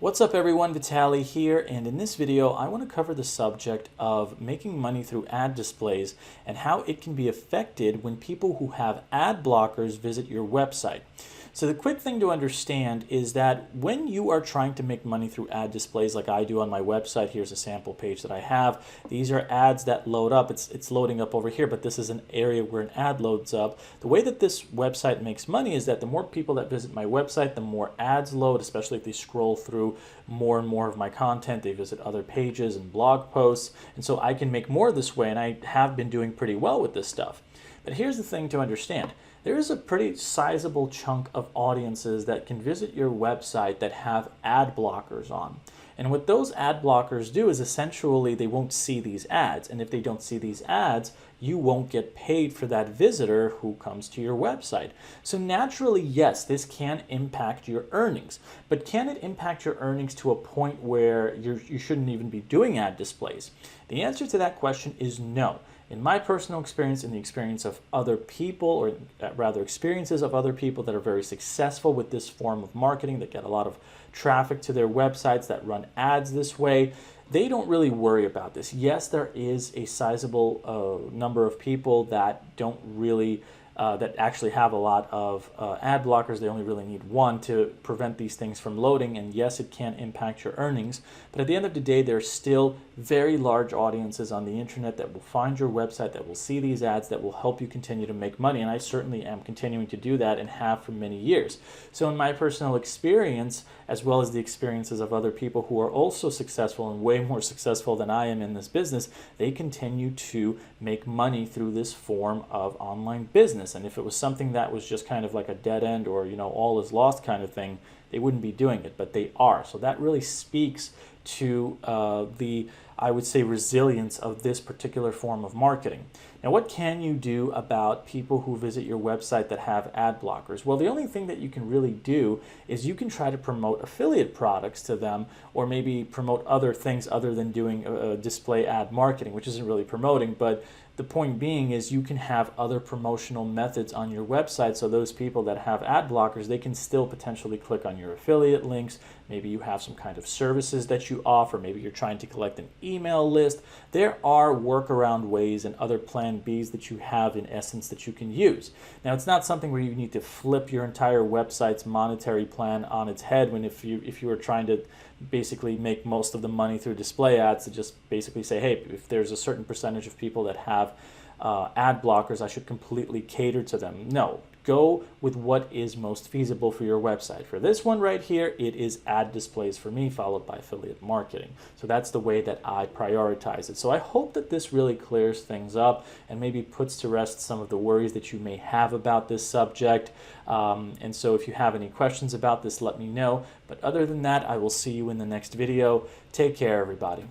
What's up everyone, Vitaly here, and in this video I want to cover the subject of making money through ad displays and how it can be affected when people who have ad blockers visit your website. So the quick thing to understand is that when you are trying to make money through ad displays like I do on my website, here's a sample page that I have. These are ads that load up. It's loading up over here, but this is an area where an ad loads up. The way that this website makes money is that the more people that visit my website, the more ads load, especially if they scroll through more and more of my content. They visit other pages and blog posts, and so I can make more this way, and I have been doing pretty well with this stuff. But here's the thing to understand. There is a pretty sizable chunk of audiences that can visit your website that have ad blockers on. And what those ad blockers do is essentially they won't see these ads. And if they don't see these ads, you won't get paid for that visitor who comes to your website. So naturally, yes, this can impact your earnings. But can it impact your earnings to a point where you shouldn't even be doing ad displays? The answer to that question is no. In my personal experience, in the experience of other people, or rather experiences of other people that are very successful with this form of marketing, that get a lot of traffic to their websites, that run ads this way, they don't really worry about this. Yes, there is a sizable number of people that don't really that actually have a lot of ad blockers. They only really need one to prevent these things from loading, and yes, it can impact your earnings, but at the end of the day, there's still very large audiences on the internet that will find your website, that will see these ads, that will help you continue to make money, and I certainly am continuing to do that and have for many years. So in my personal experience, as well as the experiences of other people who are also successful and way more successful than I am in this business, they continue to make money through this form of online business. And if it was something that was just kind of like a dead end or, all is lost kind of thing, they wouldn't be doing it, but they are. So that really speaks to I would say, resilience of this particular form of marketing. Now, what can you do about people who visit your website that have ad blockers? Well, the only thing that you can really do is you can try to promote affiliate products to them, or maybe promote other things other than doing display ad marketing, which isn't really promoting, but the point being is you can have other promotional methods on your website, so those people that have ad blockers, they can still potentially click on your affiliate links. Maybe you have some kind of services that you offer. Maybe you're trying to collect an email list. There are workaround ways and other plan Bs that you have in essence that you can use. Now, it's not something where you need to flip your entire website's monetary plan on its head when if you are trying to basically make most of the money through display ads, to just basically say, hey, if there's a certain percentage of people that have ad blockers, I should completely cater to them. No, go with what is most feasible for your website. For this one right here, it is ad displays for me, followed by affiliate marketing. So that's the way that I prioritize it. So I hope that this really clears things up and maybe puts to rest some of the worries that you may have about this subject. And so if you have any questions about this, let me know. But other than that, I will see you in the next video. Take care, everybody.